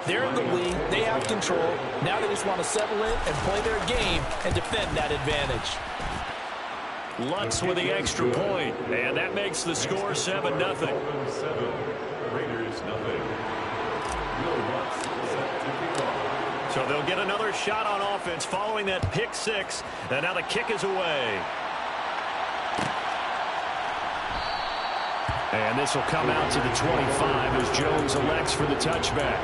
They're in the lead. They have control. Now they just want to settle in and play their game and defend that advantage. Lutz with the extra point, and that makes the score 7-0. Raiders nothing. So they'll get another shot on offense following that pick six, and now the kick is away. And this will come out to the 25 as Jones elects for the touchback.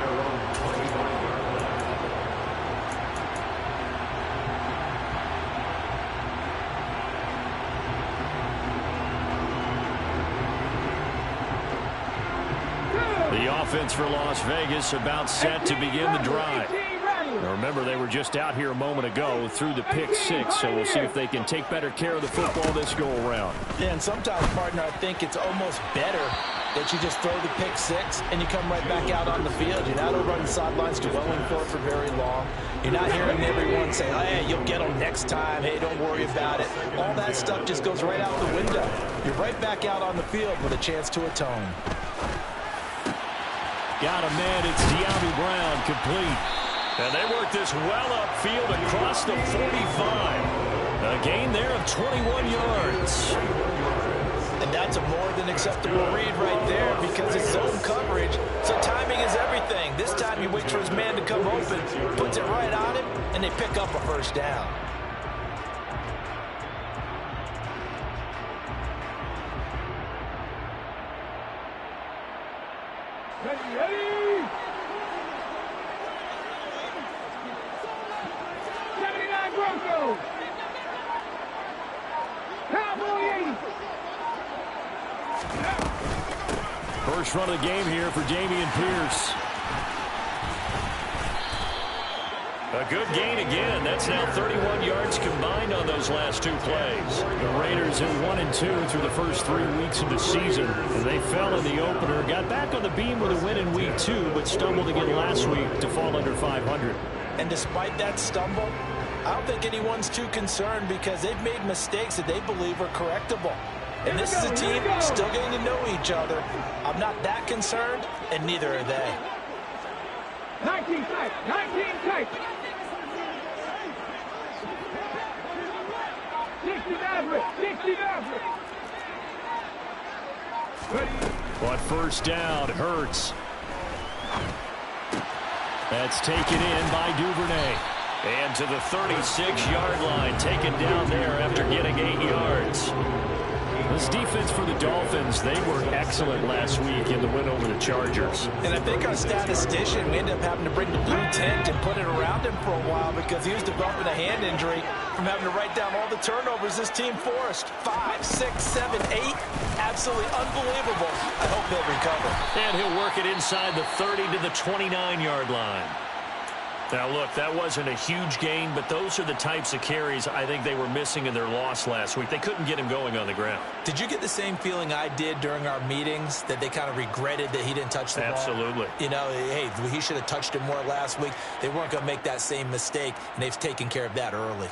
The offense for Las Vegas about set to begin the drive. Now remember, they were just out here a moment ago through the pick six, so we'll see if they can take better care of the football this go-around. Yeah, and sometimes, partner, I think it's almost better that you just throw the pick six and you come right back out on the field. You're not over on the sidelines dwelling for it for very long. You're not hearing everyone say, oh, hey, you'll get them next time. Hey, don't worry about it. All that stuff just goes right out the window. You're right back out on the field with a chance to atone. Got a man. It's De'Ami Brown, complete. And they work this well upfield across the 45. A gain there of 21 yards. And that's a more than acceptable read right there because it's zone coverage, so timing is everything. This time he waits for his man to come open, puts it right on him, and they pick up a first down. Ready! 79 Broncos! Cowboy 80! First run of the game here for Dameon Pierce. A good gain again. That's now 31 yards combined on those last two plays. The Raiders at 1-2 through the first 3 weeks of the season. And they fell in the opener. Got back on the beam with a win in week 2, but stumbled again last week to fall under 500. And despite that stumble, I don't think anyone's too concerned because they've made mistakes that they believe are correctable. And this is a team still getting to know each other. I'm not that concerned, and neither are they. 19 tight, 19 tight. 60 average, 60 average. But first down, Hurts. That's taken in by Duvernay. And to the 36-yard line, taken down there after getting 8 yards. This defense for the Dolphins, they were excellent last week in the win over the Chargers. And I think our statistician, we ended up having to bring the blue tent and put it around him for a while because he was developing a hand injury from having to write down all the turnovers this team forced. 5, 6, 7, 8. Absolutely unbelievable. I hope he'll recover. And he'll work it inside the 30 to the 29-yard line. Now, look, that wasn't a huge gain, but those are the types of carries I think they were missing in their loss last week. They couldn't get him going on the ground. Did you get the same feeling I did during our meetings, that they kind of regretted that he didn't touch the ball? Absolutely. You know, hey, he should have touched it more last week. They weren't going to make that same mistake, and they've taken care of that early.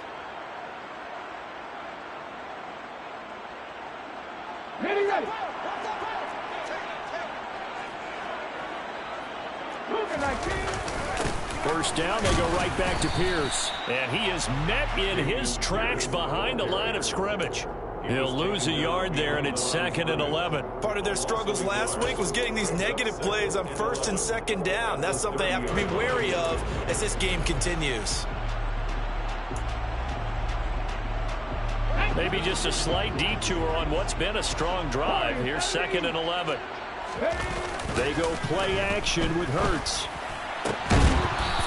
Ready, ready. Moving like First down, they go right back to Pierce. And he is met in his tracks behind the line of scrimmage. He'll lose a yard there, and it's 2nd and 11. Part of their struggles last week was getting these negative plays on 1st and 2nd down. That's something they have to be wary of as this game continues. Maybe just a slight detour on what's been a strong drive. Here's 2nd and 11. They go play action with Hurts.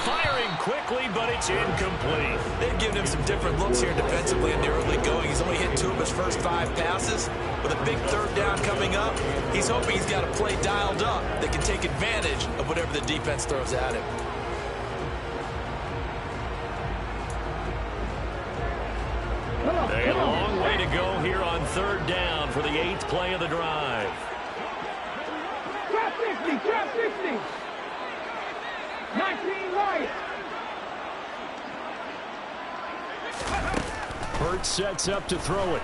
Firing quickly, but it's incomplete. They've given him some different looks here defensively in the early going. He's only hit 2 of his first 5 passes. With a big 3rd down coming up, he's hoping he's got a play dialed up that can take advantage of whatever the defense throws at him. They got a long way to go here on 3rd down for the 8th play of the drive. Drop 50, drop 50. 19 right. Hurts sets up to throw it.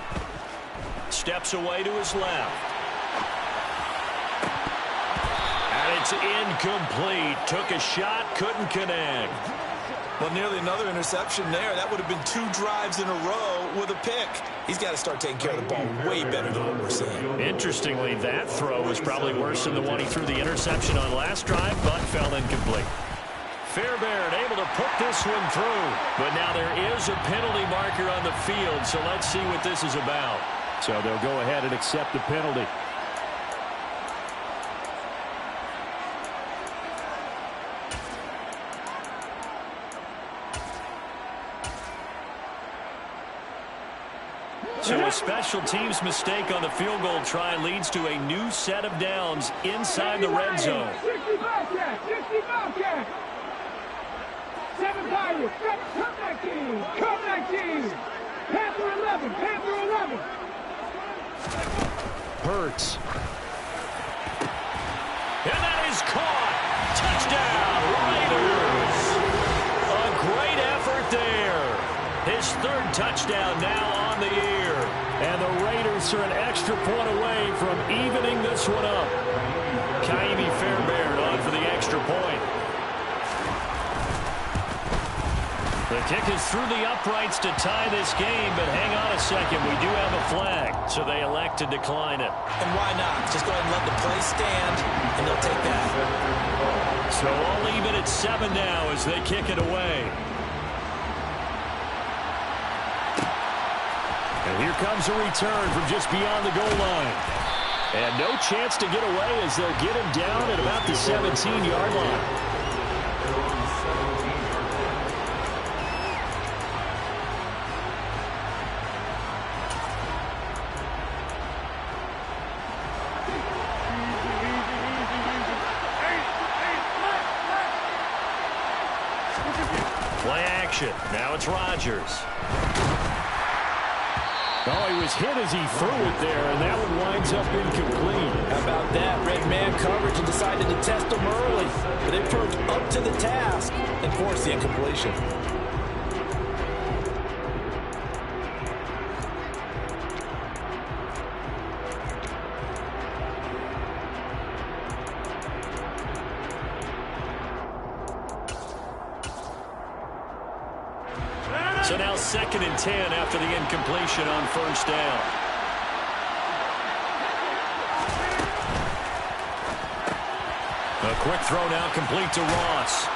Steps away to his left. And it's incomplete. Took a shot, couldn't connect. Well, nearly another interception there. That would have been 2 drives in a row with a pick. He's got to start taking care of the ball way better than what we're seeing. Interestingly, that throw was probably worse than the one he threw the interception on last drive, but fell incomplete. Fairbairn able to put this one through. But now there is a penalty marker on the field, so let's see what this is about. So they'll go ahead and accept the penalty. So a special teams mistake on the field goal try leads to a new set of downs inside the red zone. 60 Bobcat, 60 Bobcat. 7 Pirates, come back team, come back team. Panther 11, Panther 11. Hurts. And that is caught. Touchdown, Raiders. A great effort there. His 3rd touchdown now on the year. And the Raiders are an extra point away from evening this one up. Ka'imi Fairbairn on for the extra point. The kick is through the uprights to tie this game, but hang on a second. We do have a flag, so they elect to decline it. And why not? Just go ahead and let the play stand, and they'll take that. So I'll leave it at 7 now as they kick it away. And here comes a return from just beyond the goal line. And no chance to get away as they'll get him down at about the 17-yard line. Play action. Now it's Rodgers. Oh, he was hit as he threw it there, and that one winds up incomplete. How about that? Red man coverage and decided to test him early. But they proved up to the task and forced the incompletion. So now 2nd and 10 after the incompletion on 1st down. A quick throw now complete to Ross.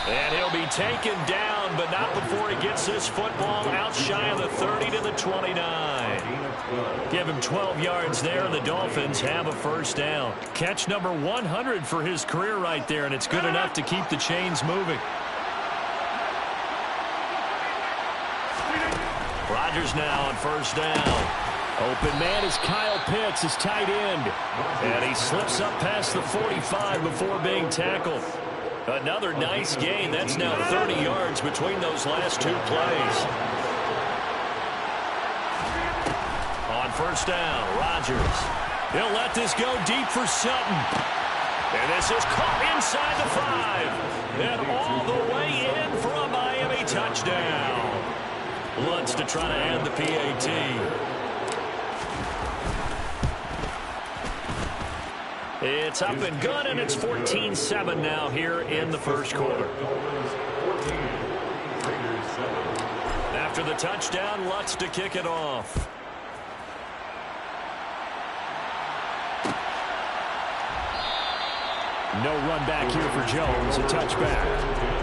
And he'll be taken down, but not before he gets this football out shy of the 30 to the 29. Give him 12 yards there, and the Dolphins have a 1st down. Catch number 100 for his career right there, and it's good enough to keep the chains moving. Rodgers now on 1st down. Open man is Kyle Pitts, his tight end. And he slips up past the 45 before being tackled. Another nice gain. That's now 30 yards between those last 2 plays. On 1st down, Rodgers. He'll let this go deep for Sutton. And this is caught inside the 5. And all the way in for a Miami touchdown. Lutz to try to add the PAT. It's up and good, and it's 14-7 now here in the 1st quarter. After the touchdown, Lutz to kick it off. No run back here for Jones, a touchback.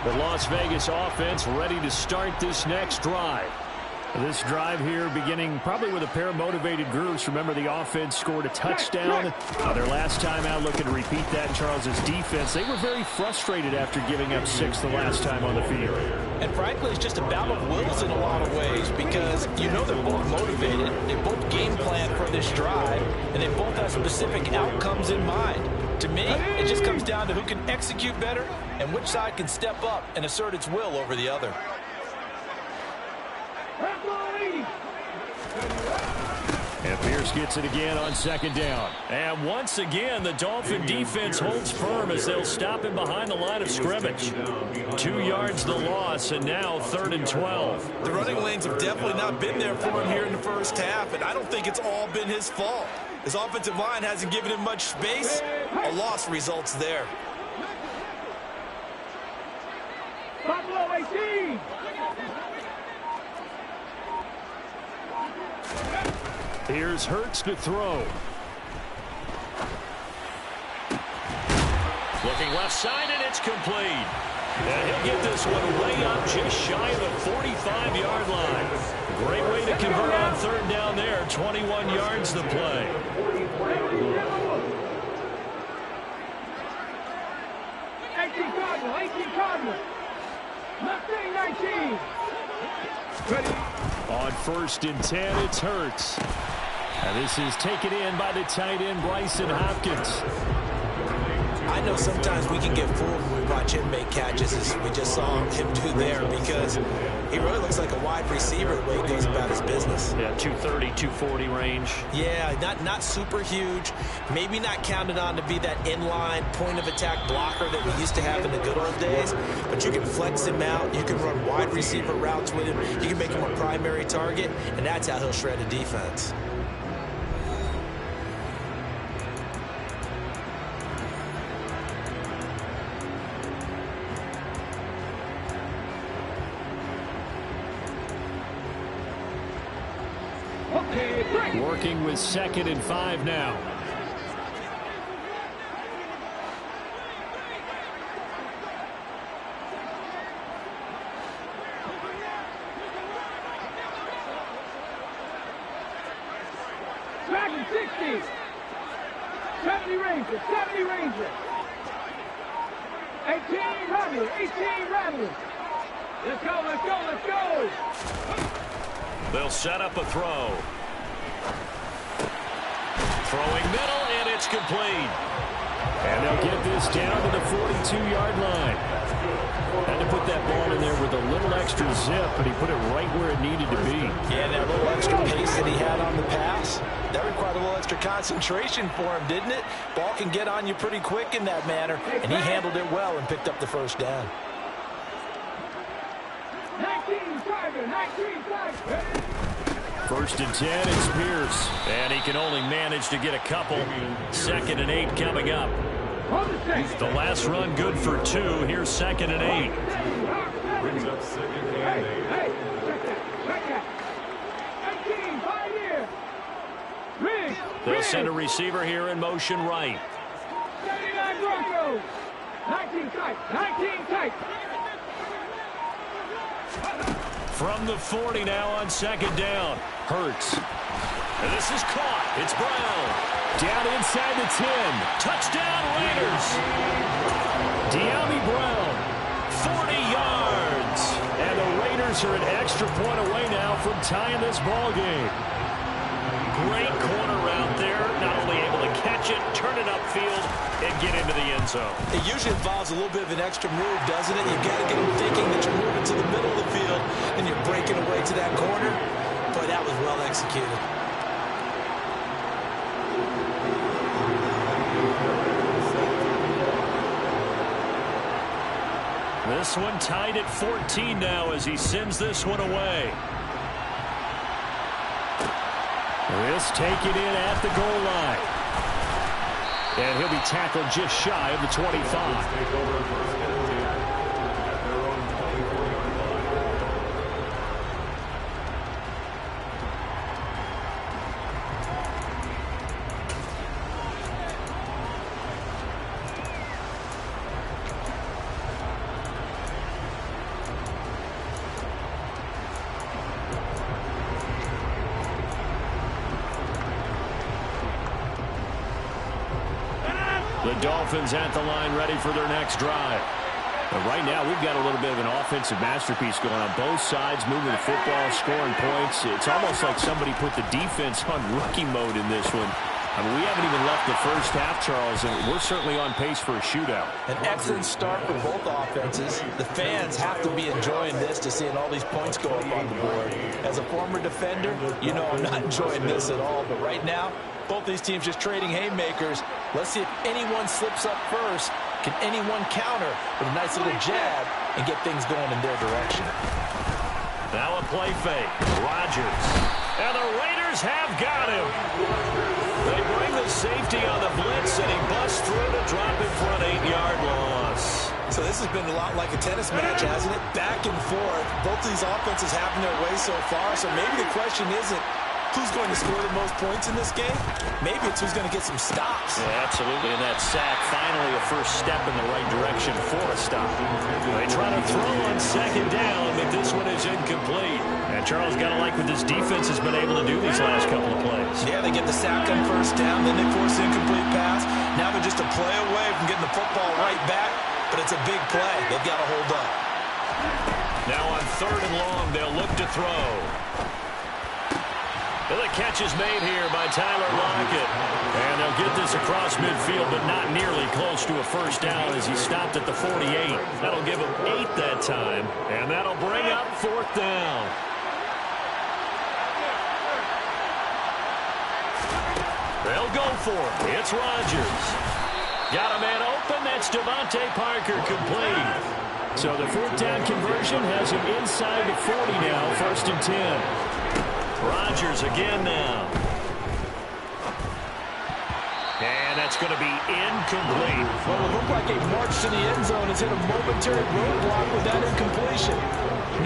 The Las Vegas offense ready to start this next drive. This drive here beginning probably with a pair of motivated groups. Remember, the offense scored a touchdown. Their last time out, looking to repeat that in Charles's defense. They were very frustrated after giving up 6 the last time on the field. And frankly, it's just a battle of wills in a lot of ways because you know they're both motivated. They both game plan for this drive, and they both have specific outcomes in mind. To me, it just comes down to who can execute better and which side can step up and assert its will over the other. And Raiders gets it again on second down. And once again, the Dolphin defense holds firm as they'll stop him behind the line of scrimmage. 2 yards the loss, and now 3rd and 12. The running lanes have definitely not been there for him here in the first half, and I don't think it's all been his fault. His offensive line hasn't given him much space. A loss results there. Buffalo 18. Here's Hurts to throw. Looking left side, and it's complete. And he'll get this one way up just shy of the 45-yard line. Great way to convert on 3rd down there. 21 yards the play. 18 Cardinal. Left wing 19. Ready. On 1st and 10, it's Hurts. And this is taken in by the tight end, Bryson Hopkins. I know sometimes we can get fooled when we watch him make catches, as we just saw him do there, because he really looks like a wide receiver the way he goes about his business. Yeah, 230, 240 range. Yeah, not super huge. Maybe not counted on to be that inline point-of-attack blocker that we used to have in the good old days, but you can flex him out. You can run wide receiver routes with him. You can make him a primary target, and that's how he'll shred a defense. Working with 2nd and 5 now. Dragon 60. 70 Rangers. 18 Rattlers. Let's go. They'll set up a throw. Throwing middle, and it's complete. And they'll get this down to the 42-yard line. Had to put that ball in there with a little extra zip, but he put it right where it needed to be. Yeah, that little extra pace that he had on the pass, that required a little extra concentration for him, didn't it? Ball can get on you pretty quick in that manner, and he handled it well and picked up the 1st down. 19 Tiger. 1st and 10, it's Pierce. And he can only manage to get a couple. 2nd and 8 coming up. The last run good for 2. Here's 2nd and 8. Brings up 2nd and 8. Check that. 18, 5 here. They'll send a receiver here in motion right. 79 Broncos. 19 tight. From the 40 now on 2nd down. Hurts. And this is caught. It's Brown. Down inside the 10. Touchdown Raiders. Dyami Brown. 40 yards. And the Raiders are an extra point away now from tying this ball game. Great corner route there. Not only able to catch it, turn it upfield, and get into the end zone. It usually involves a little bit of an extra move, doesn't it? You've got to get them thinking that you're moving to the middle of the field and you're breaking away to that corner. But that was well executed. This one tied at 14 now as he sends this one away. This taken in at the goal line. And he'll be tackled just shy of the 25. The Dolphins at the line ready for their next drive. But right now, we've got a little bit of an offensive masterpiece going on both sides, moving the football, scoring points. It's almost like somebody put the defense on rookie mode in this one. I mean, we haven't even left the first half, Charles, and we're certainly on pace for a shootout. An excellent start for both offenses. The fans have to be enjoying this to seeing all these points go up on the board. As a former defender, you know I'm not enjoying this at all. But right now, both these teams just trading haymakers. Let's see if anyone slips up first. Can anyone counter with a nice little jab and get things going in their direction? Now a play fake. Rodgers. And the Raiders have got him. They bring the safety on the blitz, and he busts through to drop it for an 8-yard loss. So this has been a lot like a tennis match, hasn't it? Back and forth. Both of these offenses having their way so far. So maybe the question isn't who's going to score the most points in this game. Maybe it's who's going to get some stops. Yeah, absolutely. And that sack, finally a first step in the right direction for a stop. They try to throw on second down, but this one is incomplete. And Charles got to like what this defense has been able to do these last couple of plays. Yeah, they get the sack on first down, then they force an incomplete pass. Now they're just a play away from getting the football right back, but it's a big play. They've got to hold up. Now on 3rd and long, they'll look to throw. Well, the catch is made here by Tyler Lockett. And they'll get this across midfield, but not nearly close to a first down as he stopped at the 48. That'll give him 8 that time, and that'll bring up 4th down. They'll go for it. It's Rodgers. Got a man open. That's Devontae Parker complete. So the 4th down conversion has him inside the 40 now, 1st and 10. Rodgers again now. And that's going to be incomplete. Well, it looked like a march to the end zone has hit a momentary roadblock with that incompletion.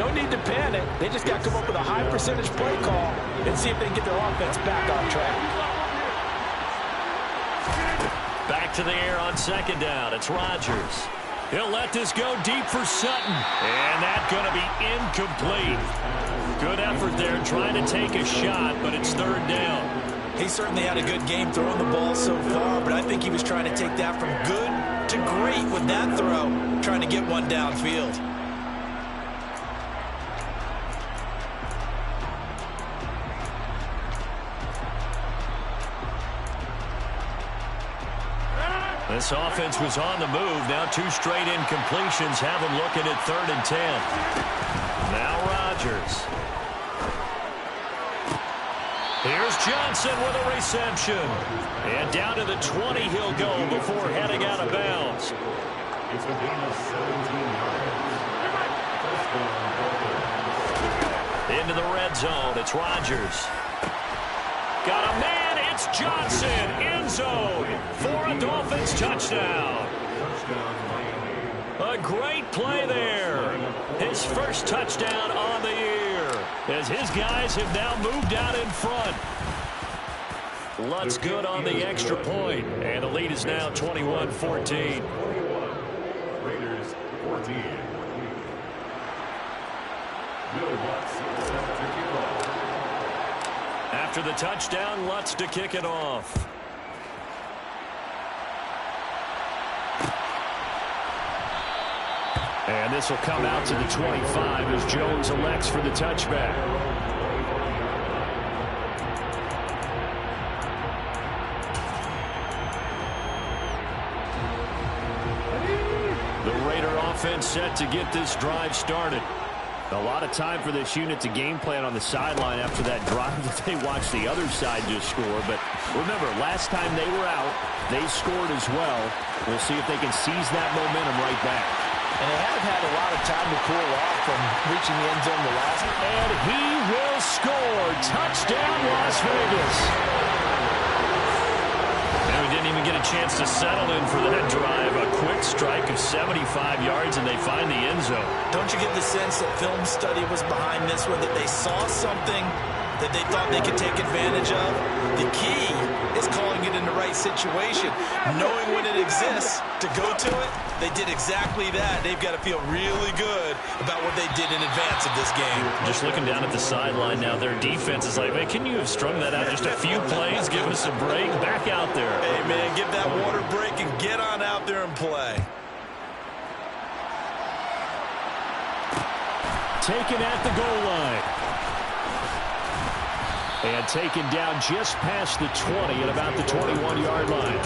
No need to panic. They just got to come up with a high percentage play call and see if they can get their offense back on track. Back to the air on 2nd down. It's Rodgers. He'll let this go deep for Sutton. And that's going to be incomplete. Good effort there trying to take a shot, but it's 3rd down. He certainly had a good game throwing the ball so far, but I think he was trying to take that from good to great with that throw, trying to get one downfield. This offense was on the move. Now 2 straight incompletions have them looking at 3rd and 10. Now Rodgers. Here's Johnson with a reception. And down to the 20 he'll go before heading out of bounds. Into the red zone. It's Rodgers. Got a man. It's Johnson. End zone for a Dolphins touchdown. A great play there. His first touchdown on the year, as his guys have now moved out in front. Lutz good on the extra point, and the lead is now 21-14. Raiders 14. After the touchdown, Lutz to kick it off. And this will come out to the 25 as Jones elects for the touchback. The Raider offense set to get this drive started. A lot of time for this unit to game plan on the sideline after that drive that they watched the other side just score. But remember, last time they were out, they scored as well. We'll see if they can seize that momentum right back. And they have had a lot of time to cool off from reaching the end zone the last. And he will score. Touchdown, Las Vegas. And we didn't even get a chance to settle in for that drive. A quick strike of 75 yards, and they find the end zone. Don't you get the sense that film study was behind this one, that they saw something that they thought they could take advantage of? The key is calling it in the right situation, knowing when it exists to go to it. They did exactly that. They've got to feel really good about what they did in advance of this game. Just looking down at the sideline now, their defense is like, man, can you have strung that out just a few plays? Give us a break. Back out there. Hey, man, give that water break and get on out there and play. Taken at the goal line. And taken down just past the 20 at about the 21-yard line.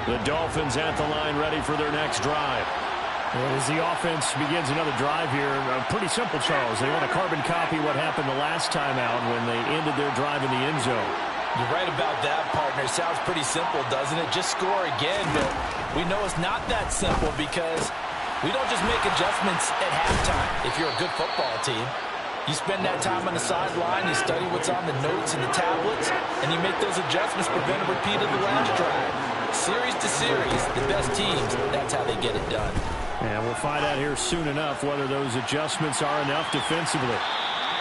The Dolphins at the line ready for their next drive. As the offense begins another drive here, pretty simple, Charles. They want to carbon copy what happened the last time out when they ended their drive in the end zone. You're right about that, partner. Sounds pretty simple, doesn't it? Just score again, but we know it's not that simple because we don't just make adjustments at halftime if you're a good football team. You spend that time on the sideline, you study what's on the notes and the tablets, and you make those adjustments, prevent a repeat of the last drive. Series to series, the best teams, that's how they get it done. And we'll find out here soon enough whether those adjustments are enough defensively.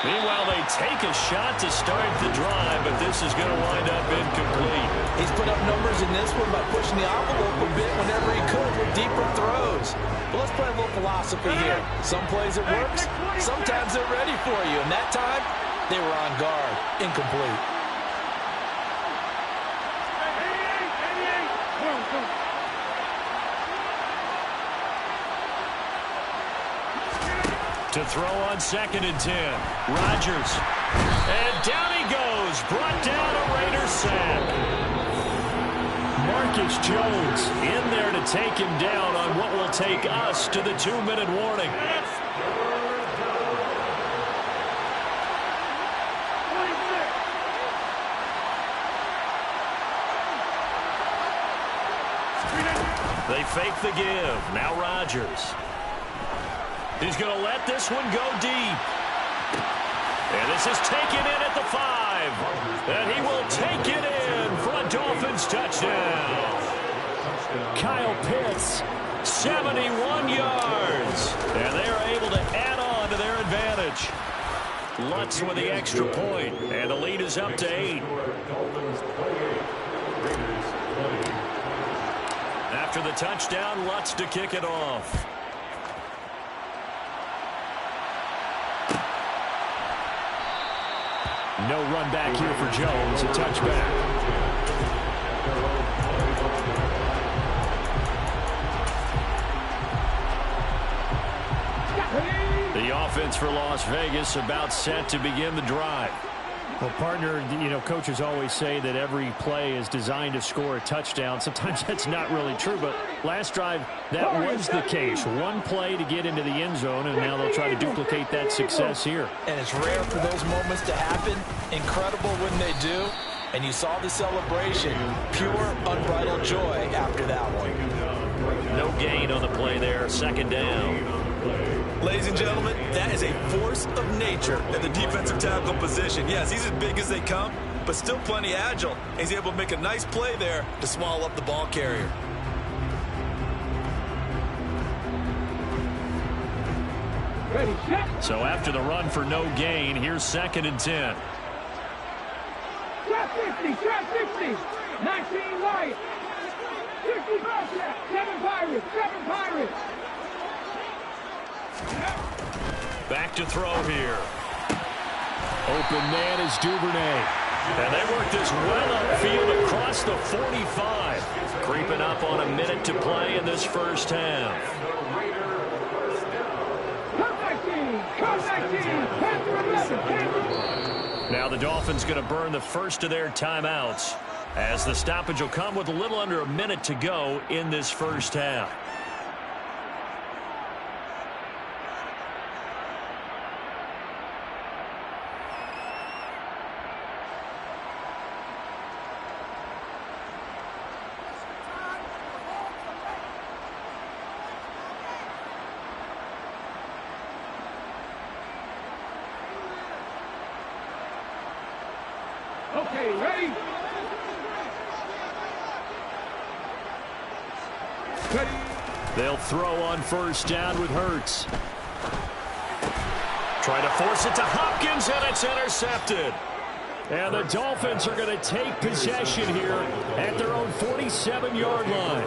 Meanwhile, they take a shot to start the drive, but this is going to wind up incomplete. He's put up numbers in this one by pushing the envelope a bit whenever he could with deeper throws. But let's play a little philosophy here. Some plays it works, sometimes they're ready for you, and that time they were on guard. Incomplete. To throw on 2nd and 10. Rodgers. And down he goes. Brought down a Raiders sack. Marcus Jones in there to take him down on what will take us to the 2-minute warning. They fake the give. Now Rodgers. He's going to let this one go deep. And this is taken in at the 5. And he will take it in for a Dolphins touchdown. Kyle Pitts, 71 yards. And they are able to add on to their advantage. Lutz with the extra point. And the lead is up to 8. After the touchdown, Lutz to kick it off. No run back here for Jones. A touchback. The offense for Las Vegas about set to begin the drive. Well, partner, you know, coaches always say that every play is designed to score a touchdown. Sometimes that's not really true, but last drive, that was the case. One play to get into the end zone, and now they'll try to duplicate that success here. And it's rare for those moments to happen. Incredible when they do. And you saw the celebration. Pure, unbridled joy after that one. No gain on the play there. 2nd down. Ladies and gentlemen, that is a force of nature at the defensive tackle position. Yes, he's as big as they come, but still plenty agile. He's able to make a nice play there to swallow up the ball carrier. Ready, set. So after the run for no gain, here's 2nd and 10. Shot 50, shot 60. 19 Lions. 60 Bobcats. 7 Pirates, 7 Pirates. Back to throw here. Open man is Duvernay. And they work this well upfield across the 45. Creeping up on a minute to play in this first half. Comeback team, comeback team. Panther 11, Panther. Now the Dolphins going to burn the first of their timeouts as the stoppage will come with a little under a minute to go in this first half. Okay, ready? Ready. They'll throw on 1st down with Hurts. Try to force it to Hopkins, and it's intercepted. And the Dolphins are going to take possession here at their own 47-yard line.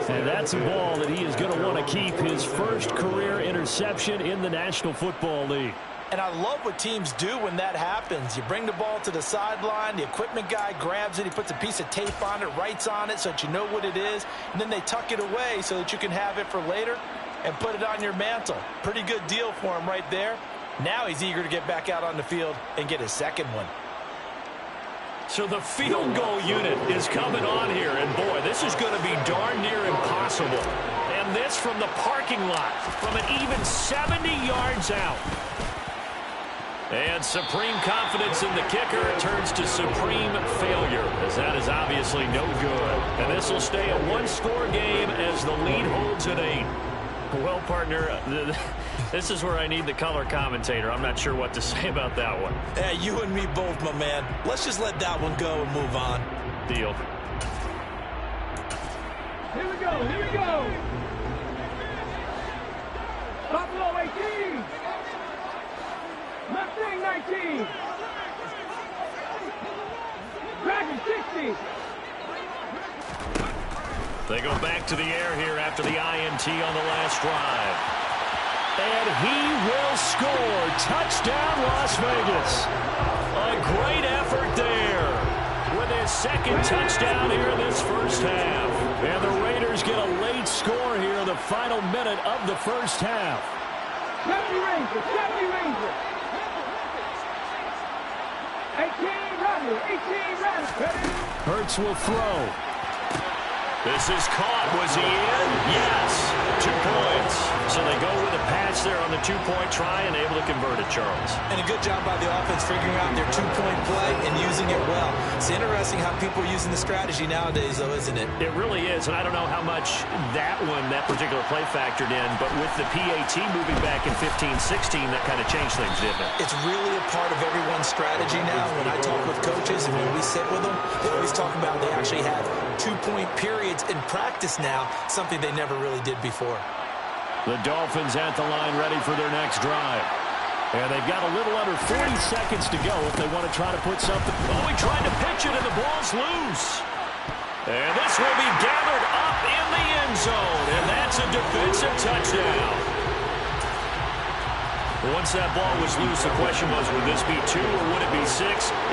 And that's a ball that he is going to want to keep, his first career interception in the National Football League. And I love what teams do when that happens. You bring the ball to the sideline, the equipment guy grabs it, he puts a piece of tape on it, writes on it so that you know what it is, and then they tuck it away so that you can have it for later and put it on your mantle. Pretty good deal for him right there. Now he's eager to get back out on the field and get his second one. So the field goal unit is coming on here, and boy, this is going to be darn near impossible. And this from the parking lot, from an even 70 yards out. And supreme confidence in the kicker turns to supreme failure, as that is obviously no good. And this will stay a one-score game as the lead holds at 8. Well, partner, this is where I need the color commentator. I'm not sure what to say about that one. Yeah, you and me both, my man. Let's just let that one go and move on. Deal. Here we go, here we go. Buffalo 18. Mustang 19. Dragon 60. They go back to the air here after the INT on the last drive. And he will score. Touchdown, Las Vegas. A great effort there with his second touchdown here in this first half. And the Raiders get a late score here in the final minute of the first half. 70 Rangers, 70 Rangers. 18 Rattler, 18 Rattler. Hurts will throw. This is caught. Was he in? Yes. 2 points. So they go with a pass there on the two-point try and able to convert it, Charles. And a good job by the offense figuring out their two-point play and using it well. It's interesting how people are using the strategy nowadays, though, isn't it? It really is, and I don't know how much that particular play factored in, but with the PAT moving back in 15-16, that kind of changed things, didn't it? It's really a part of everyone's strategy now. When I talk with coaches and when we sit with them, they always talk about they actually have two-point periods in practice now, something they never really did before. The Dolphins at the line ready for their next drive. And they've got a little under 40 seconds to go if they want to try to put something. Oh, he tried to pitch it and the ball's loose. And this will be gathered up in the end zone. And that's a defensive touchdown. Once that ball was loose, the question was, would this be 2 or would it be 6?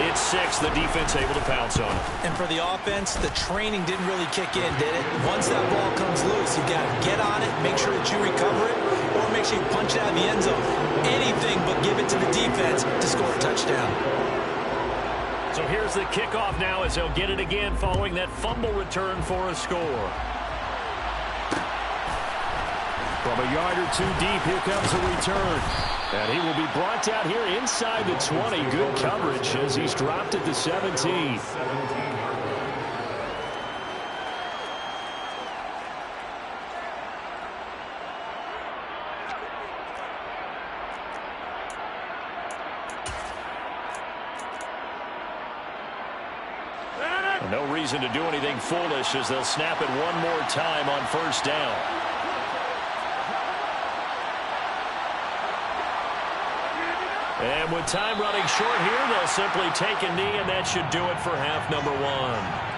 It's 6. The defense able to pounce on it. And for the offense, the training didn't really kick in, did it? Once that ball comes loose, you got to get on it, make sure that you recover it, or make sure you punch it out of the end zone. Anything but give it to the defense to score a touchdown. So here's the kickoff now as they'll get it again following that fumble return for a score. From a yard or 2 deep, here comes a return. And he will be brought down here inside the 20. Good coverage as he's dropped at the 17. No reason to do anything foolish as they'll snap it one more time on first down. And with time running short here, they'll simply take a knee, and that should do it for half number 1.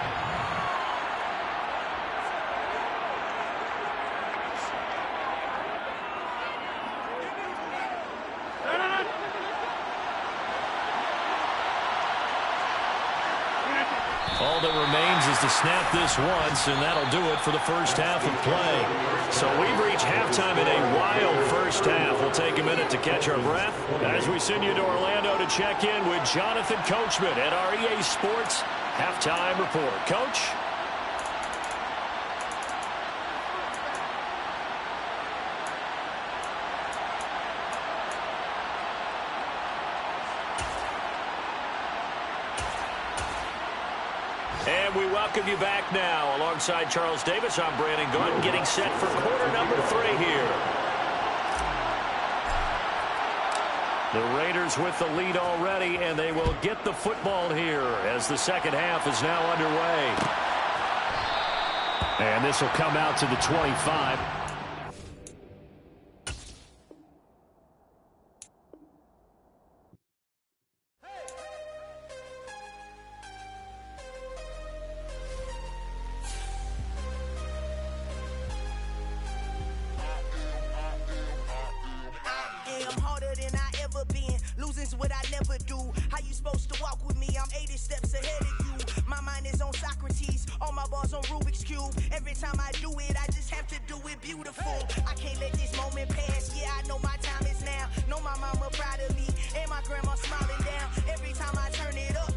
All that remains is to snap this once, and that'll do it for the first half of play. So we've reached halftime in a wild first half. We'll take a minute to catch our breath as we send you to Orlando to check in with Jonathan Coachman at our EA Sports Halftime Report. Coach? And we welcome you back now. Alongside Charles Davis, I'm Brandon Gaudin, getting set for quarter number 3 here. The Raiders with the lead already, and they will get the football here as the second half is now underway. And this will come out to the 25. Losing's what I never do. How you supposed to walk with me? I'm 80 steps ahead of you. My mind is on Socrates, all my bars on Rubik's Cube. Every time I do it, I just have to do it beautiful. I can't let this moment pass. Yeah, I know my time is now. Know my mama proud of me, and my grandma smiling down. Every time I turn it up,